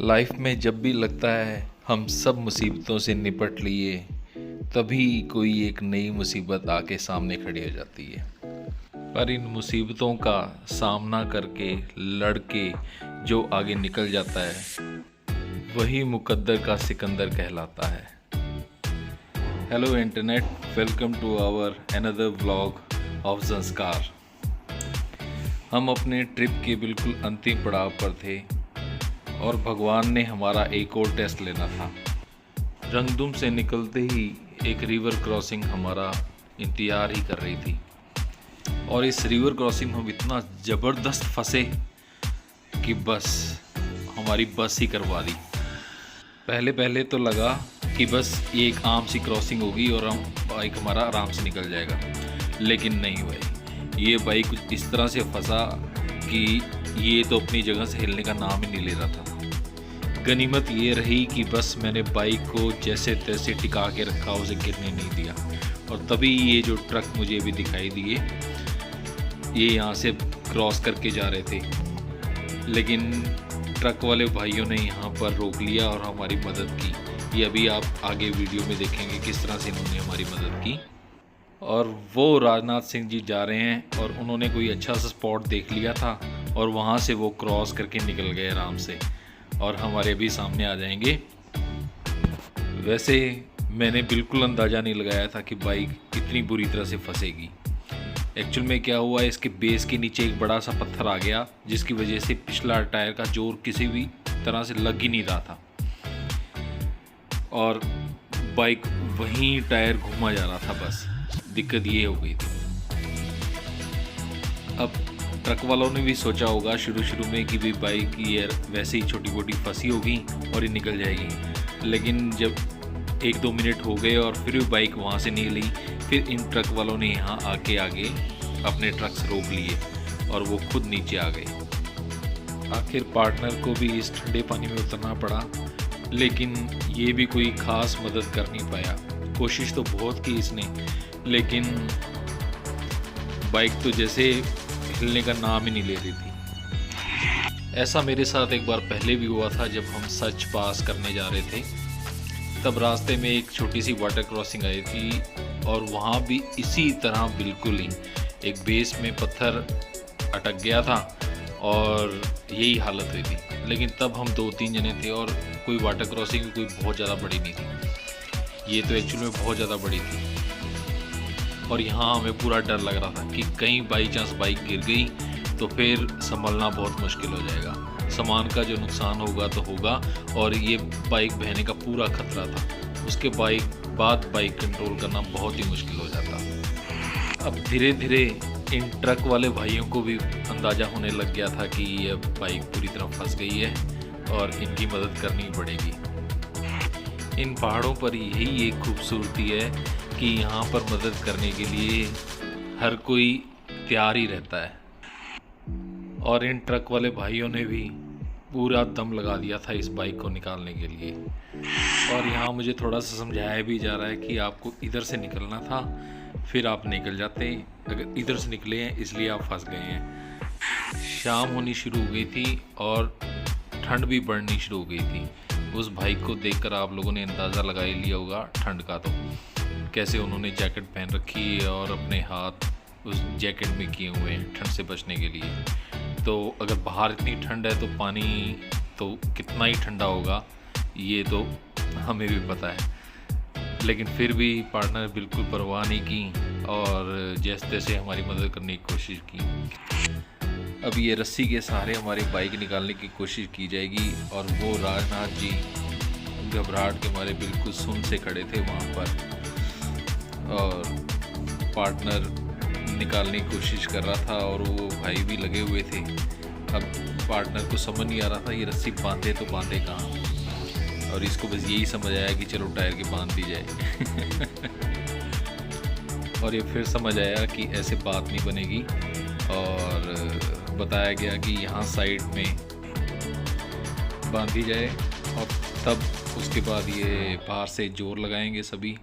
Life में जब भी लगता है हम सब मुसीबतों से निपट लिए, तभी कोई एक नई मुसीबत आके सामने खड़ी हो जाती है। पर इन मुसीबतों का सामना करके लड़ के जो आगे निकल जाता है, वही मुकद्दर का सिकंदर कहलाता है। Hello internet, welcome to our another vlog of Sanskar. हम अपने ट्रिप के बिल्कुल अंतिम पड़ाव पर थे और भगवान ने हमारा एक और टेस्ट लेना था। रंगदुम से निकलते ही एक रिवर क्रॉसिंग हमारा इंतज़ार ही कर रही थी और इस रिवर क्रॉसिंग हम इतना ज़बरदस्त फंसे कि बस हमारी बस ही करवा दी। पहले तो लगा कि बस ये एक आम सी क्रॉसिंग होगी और हम बाइक हमारा आराम से निकल जाएगा, लेकिन नहीं भाई, ये बाइक कुछ इस तरह से फंसा कि ये तो अपनी जगह से हिलने का नाम ही नहीं ले रहा था। गनीमत ये रही कि बस मैंने बाइक को जैसे तैसे टिका के रखा, उसे गिरने नहीं दिया। और तभी ये जो ट्रक मुझे भी दिखाई दिए, ये यहाँ से क्रॉस करके जा रहे थे, लेकिन ट्रक वाले भाइयों ने यहाँ पर रोक लिया और हमारी मदद की। ये अभी आप आगे वीडियो में देखेंगे किस तरह से इन्होंने हमारी मदद की। और वो राजनाथ सिंह जी जा रहे हैं और उन्होंने कोई अच्छा सा स्पॉट देख लिया था और वहाँ से वो क्रॉस करके निकल गए आराम से, और हमारे भी सामने आ जाएंगे। वैसे मैंने बिल्कुल अंदाज़ा नहीं लगाया था कि बाइक इतनी बुरी तरह से फंसेगी। एक्चुअल में क्या हुआ, इसके बेस के नीचे एक बड़ा सा पत्थर आ गया, जिसकी वजह से पिछला टायर का जोर किसी भी तरह से लग ही नहीं रहा था और बाइक वहीं टायर घुमा जा रहा था। बस दिक्कत ये हो गई थी। अब ट्रक वालों ने भी सोचा होगा शुरू में कि भी बाइक ये वैसे ही छोटी मोटी फंसी होगी और ये निकल जाएगी, लेकिन जब 1-2 मिनट हो गए और फिर भी बाइक वहाँ से नहीं हिली, फिर इन ट्रक वालों ने यहाँ आके आगे अपने ट्रक्स रोक लिए और वो खुद नीचे आ गए। आखिर पार्टनर को भी इस ठंडे पानी में उतरना पड़ा, लेकिन ये भी कोई ख़ास मदद कर नहीं पाया। कोशिश तो बहुत की इसने, लेकिन बाइक तो जैसे हिलने का नाम ही नहीं ले रही थी। ऐसा मेरे साथ एक बार पहले भी हुआ था, जब हम सच पास करने जा रहे थे। तब रास्ते में एक छोटी सी वाटर क्रॉसिंग आई थी और वहाँ भी इसी तरह बिल्कुल ही एक बेस में पत्थर अटक गया था और यही हालत हुई थी। लेकिन तब हम 2-3 जने थे और कोई वाटर क्रॉसिंग कोई बहुत ज़्यादा बड़ी नहीं थी। ये तो एक्चुअली में बहुत ज़्यादा बड़ी थी और यहाँ हमें पूरा डर लग रहा था कि कहीं बाई चांस बाइक गिर गई तो फिर संभलना बहुत मुश्किल हो जाएगा। सामान का जो नुकसान होगा तो होगा, और ये बाइक बहने का पूरा खतरा था। उसके बाद बाइक कंट्रोल करना बहुत ही मुश्किल हो जाता। अब धीरे धीरे इन ट्रक वाले भाइयों को भी अंदाज़ा होने लग गया था कि ये बाइक पूरी तरह फंस गई है और इनकी मदद करनी पड़ेगी। इन पहाड़ों पर यही एक खूबसूरती है कि यहाँ पर मदद करने के लिए हर कोई तैयार ही रहता है, और इन ट्रक वाले भाइयों ने भी पूरा दम लगा दिया था इस बाइक को निकालने के लिए। और यहाँ मुझे थोड़ा सा समझाया भी जा रहा है कि आपको इधर से निकलना था, फिर आप निकल जाते, अगर इधर से निकले हैं इसलिए आप फंस गए हैं। शाम होनी शुरू हो गई थी और ठंड भी बढ़नी शुरू हो गई थी। उस भाई को देखकर आप लोगों ने अंदाज़ा लगा ही लिया होगा ठंड का, तो कैसे उन्होंने जैकेट पहन रखी है और अपने हाथ उस जैकेट में किए हुए हैं ठंड से बचने के लिए। तो अगर बाहर इतनी ठंड है तो पानी तो कितना ही ठंडा होगा, ये तो हमें भी पता है। लेकिन फिर भी पार्टनर बिल्कुल परवाह नहीं की और जैसे तैसे हमारी मदद करने की कोशिश की। अब ये रस्सी के सहारे हमारी बाइक निकालने की कोशिश की जाएगी और वो राजनाथ जी घबराहट के मारे बिल्कुल सुन से खड़े थे वहाँ पर, और पार्टनर निकालने की कोशिश कर रहा था और वो भाई भी लगे हुए थे। अब पार्टनर को समझ नहीं आ रहा था ये रस्सी बांधे तो बांधे कहाँ, और इसको बस यही समझ आया कि चलो टायर के बांध दी जाए और ये फिर समझ आया कि ऐसे बात नहीं बनेगी, और बताया गया कि यहाँ साइड में बांधी जाए और तब उसके बाद ये बाहर से जोर लगाएंगे, सभी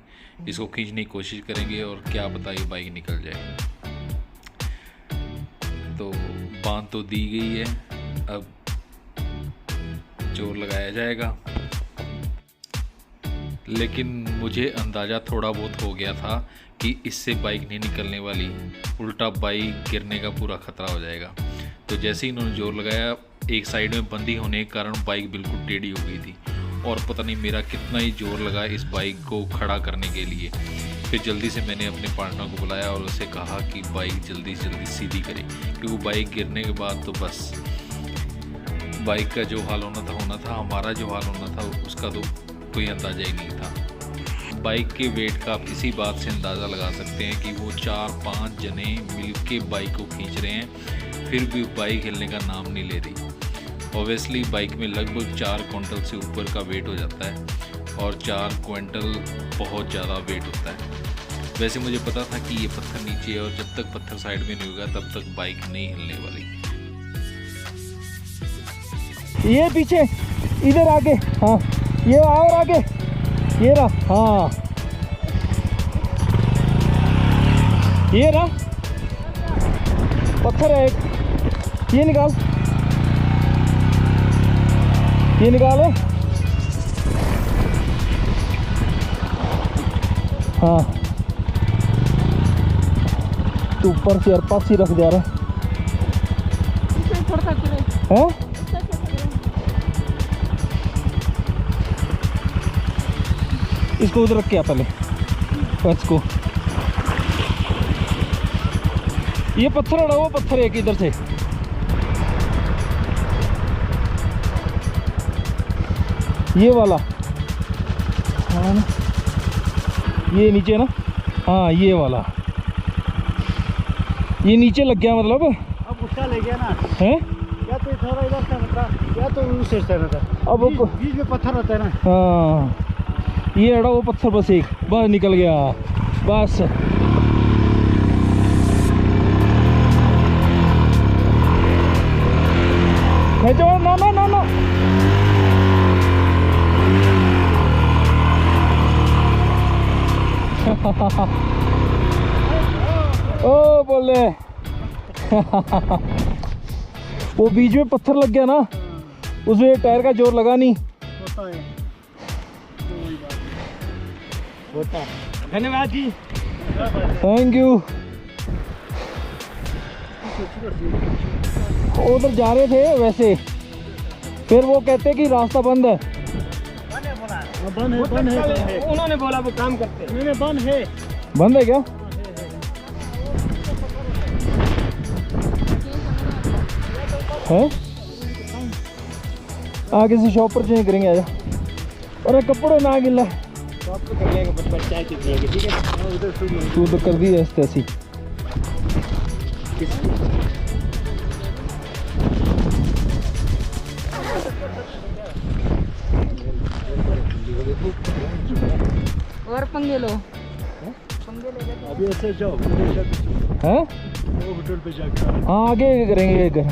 इसको खींचने की कोशिश करेंगे और क्या पता ये बाइक निकल जाए। तो बांध तो दी गई है, अब जोर लगाया जाएगा। लेकिन मुझे अंदाज़ा थोड़ा बहुत हो गया था कि इससे बाइक नहीं निकलने वाली, उल्टा बाइक गिरने का पूरा खतरा हो जाएगा। तो जैसे ही इन्होंने जोर लगाया, एक साइड में बंदी होने के कारण बाइक बिल्कुल टेढ़ी हो गई थी और पता नहीं मेरा कितना ही जोर लगा इस बाइक को खड़ा करने के लिए। फिर जल्दी से मैंने अपने पार्टनर को बुलाया और उससे कहा कि बाइक जल्दी से जल्दी सीधी करे, क्योंकि बाइक गिरने के बाद तो बस बाइक का जो हाल होना था, हमारा जो हाल होना था उसका तो कोई अंदाज़ा ही नहीं था। बाइक के वेट का आप इसी बात से अंदाज़ा लगा सकते हैं कि वो 4-5 जने मिलके बाइक को खींच रहे हैं, फिर भी बाइक हिलने का नाम नहीं ले रही। ऑब्वियसली बाइक में लगभग 4 क्विंटल से ऊपर का वेट हो जाता है और 4 क्विंटल बहुत ज़्यादा वेट होता है। वैसे मुझे पता था कि ये पत्थर नीचे है और जब तक पत्थर साइड में नहीं होगा तब तक बाइक नहीं हिलने वाली। ये पीछे, इधर आगे, हाँ ये और आगे, ये रहा, हाँ ये रहा पत्थर है एक, ये निकाल, ये निकालो, हाँ तू ऊपर से पास ही रख जा रहा है। इसको उधर रख के आ पहले, को ये पत्थर है, वो पत्थर है इधर से, ये वाला, हाँ ना, ये नीचे ना, हाँ ये वाला, ये नीचे लग गया मतलब। अब उसका ले गया ना है, या तो थोड़ा इधर से रहता या तो उस साइड से रहता। अब बीच में पत्थर रहता है ना। हाँ ये अड़ा वो पत्थर, बस एक बस निकल गया बस। ना ना ना ना ओ बोले वो बीच में पत्थर लग गया ना, उसमें टायर का जोर लगा नहीं। होता है, होता है। धन्यवाद जी, थैंक यू। उधर जा रहे थे वैसे, फिर वो कहते कि रास्ता बंद है। बंद है, उन्होंने बोला वो काम करते हैं। बंद है, बंद है क्या? है आगे से शॉप पर चेंज करेंगे। आजा, अरे कपड़ों ना गिला तू तो कर दी ऐसे ऐसी। और पंगे लो, अभी ऐसे जाओ हैं? होटल पे जाकर। हाँ आगे करेंगे घर।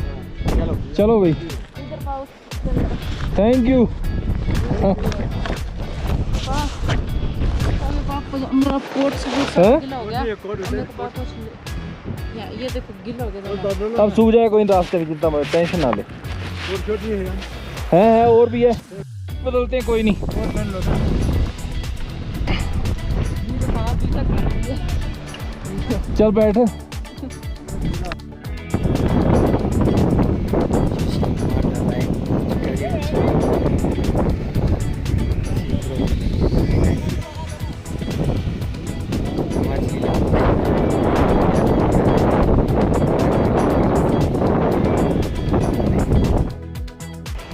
चलो भाई, थैंक यू। मेरा कोट से हैं? गीला हो गया, ये देखो गीला हो गया। अब सूख जाए कोई रास्ते में, चिंता मत, टेंशन ना ले। और छोटी है है और भी है, बदलते हैं कोई नहीं। चल बैठ।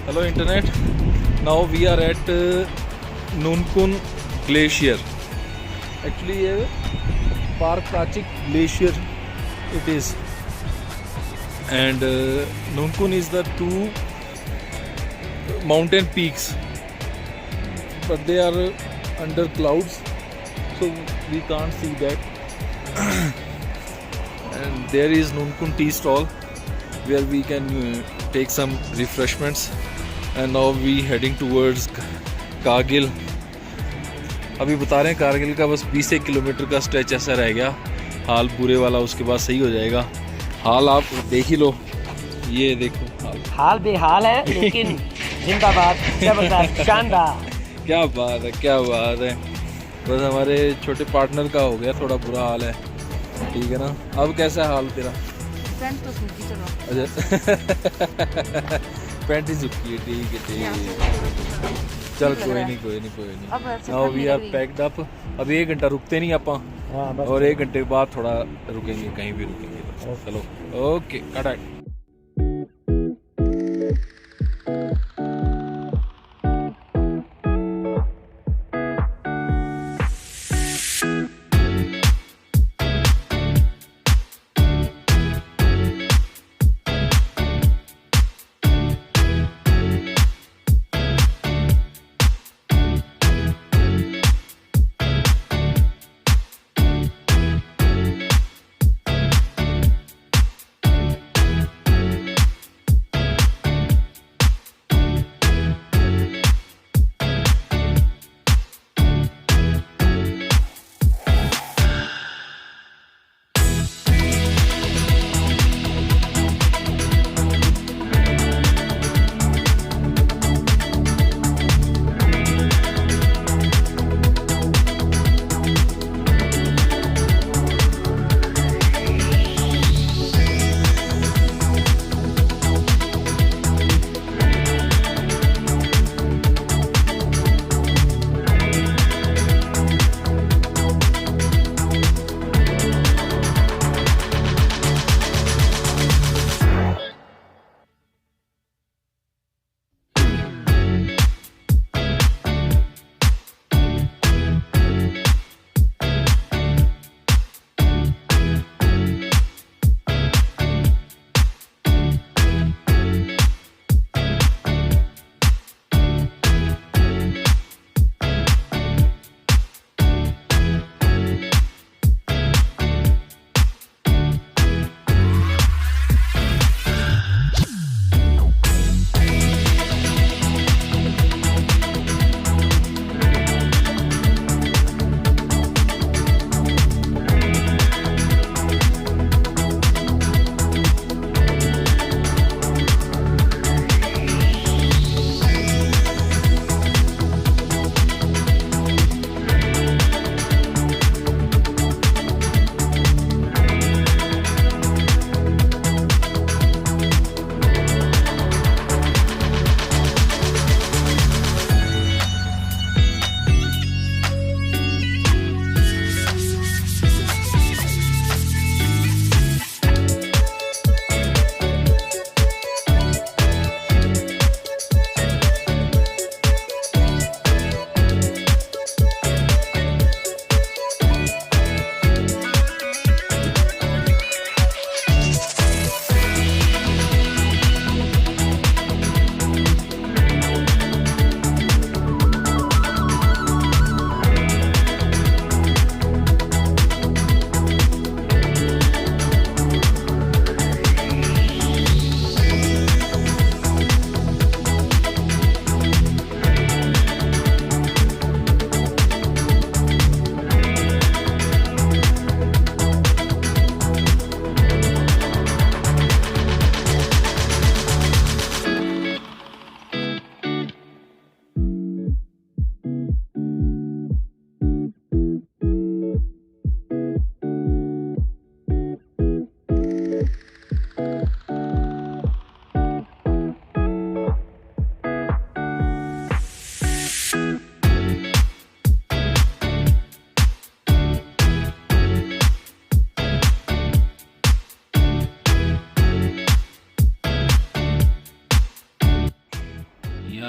Hello internet, now we are at Nunkun glacier. Actually Parkachik glacier it is, and Nunkun is the two mountain peaks, but they are under clouds, so we can't see that. And there is Nunkun tea stall where we can take some refreshments, and now we heading towards Kargil. अभी बता रहे हैं कारगिल का बस 20 kilometre का stretch ऐसा रह गया, हाल पूरे वाला उसके बाद सही हो जाएगा। हाल आप देख ही लो, ये देखो हाल हाल बेहाल है, लेकिन जिंदाबाद, जबरदस्त, शानदार। क्या बात है, क्या बात है। बस हमारे छोटे पार्टनर का हो गया थोड़ा बुरा हाल है, ठीक है ना। अब कैसा है हाल तेरा? पैंट तो सूखी चलो। अच्छा पैंट ही सूखी है, ठीक है ठीक है। चल कोई नहीं। अब ऐसे नाउ वी ठंडी आर लग रही है। Packed up. अब 1 घंटा रुकते नहीं आप, हाँ बस। और 1 घंटे बाद थोड़ा रुकेंगे, कहीं भी रुकेंगे। चलो ओके कट।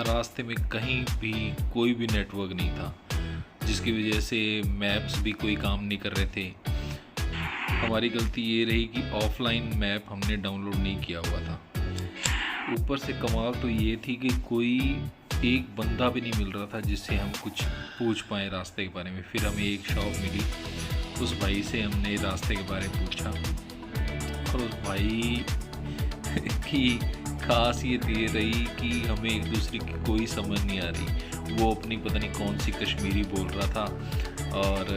रास्ते में कहीं भी कोई भी नेटवर्क नहीं था, जिसकी वजह से मैप्स भी कोई काम नहीं कर रहे थे। हमारी गलती ये रही कि ऑफलाइन मैप हमने डाउनलोड नहीं किया हुआ था। ऊपर से कमाल तो ये थी कि कोई एक बंदा भी नहीं मिल रहा था जिससे हम कुछ पूछ पाएँ रास्ते के बारे में। फिर हमें एक शॉप मिली, उस भाई से हमने रास्ते के बारे में पूछा और उस भाई की खासियत ये रही कि हमें एक दूसरे की कोई समझ नहीं आ रही। वो अपनी पता नहीं कौन सी कश्मीरी बोल रहा था और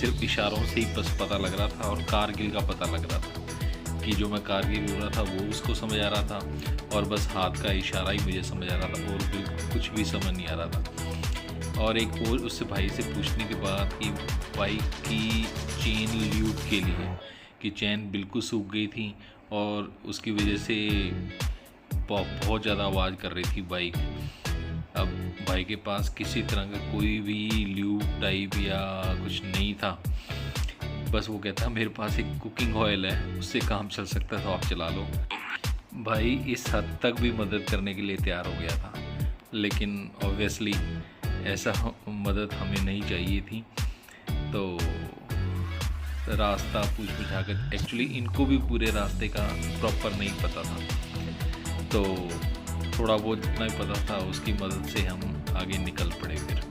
सिर्फ इशारों से ही बस पता लग रहा था और कारगिल का पता लग रहा था कि जो मैं कारगिल बोल रहा था वो उसको समझ आ रहा था और बस हाथ का इशारा ही मुझे समझ आ रहा था और बिल्कुल कुछ भी समझ नहीं आ रहा था। और एक और उससे भाई से पूछने के बाद कि बाइक की चेन ल्यूब के लिए कि चैन बिल्कुल सूख गई थी और उसकी वजह से बहुत ज़्यादा आवाज़ कर रही थी बाइक। अब भाई के पास किसी तरह का कोई भी ल्यूब टाइप या कुछ नहीं था, बस वो कहता मेरे पास एक कुकिंग ऑयल है उससे काम चल सकता है तो आप चला लो। भाई इस हद तक भी मदद करने के लिए तैयार हो गया था, लेकिन ऑब्वियसली ऐसा मदद हमें नहीं चाहिए थी। तो रास्ता पूछ पूछा कर एक्चुअली इनको भी पूरे रास्ते का प्रॉपर नहीं पता था, तो थोड़ा बहुत जितना ही पता था उसकी मदद से हम आगे निकल पड़े फिर।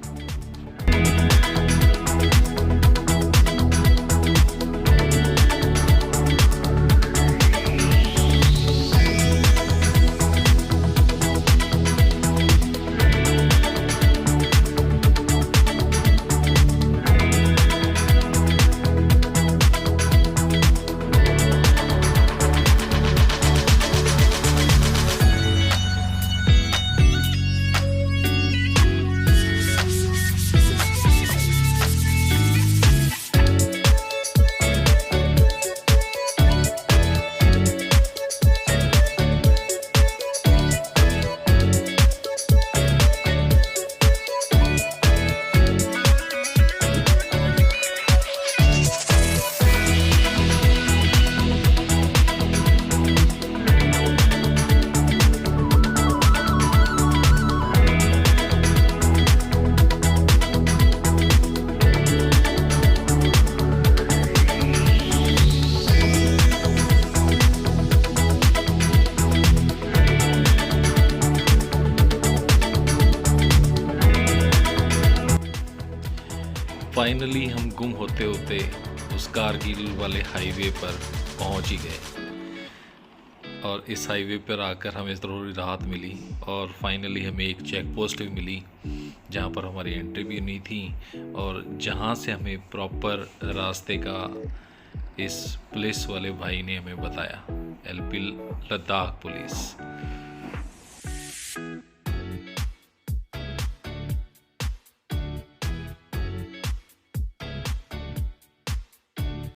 फाइनली हम गुम होते होते उस कारगिल वाले हाईवे पर पहुंच ही गए और इस हाईवे पर आकर हमें ज़रूरी राहत मिली और फाइनली हमें एक चेक पोस्ट भी मिली जहां पर हमारी एंट्री भी नहीं थी और जहां से हमें प्रॉपर रास्ते का इस पुलिस वाले भाई ने हमें बताया, एलपी लद्दाख पुलिस।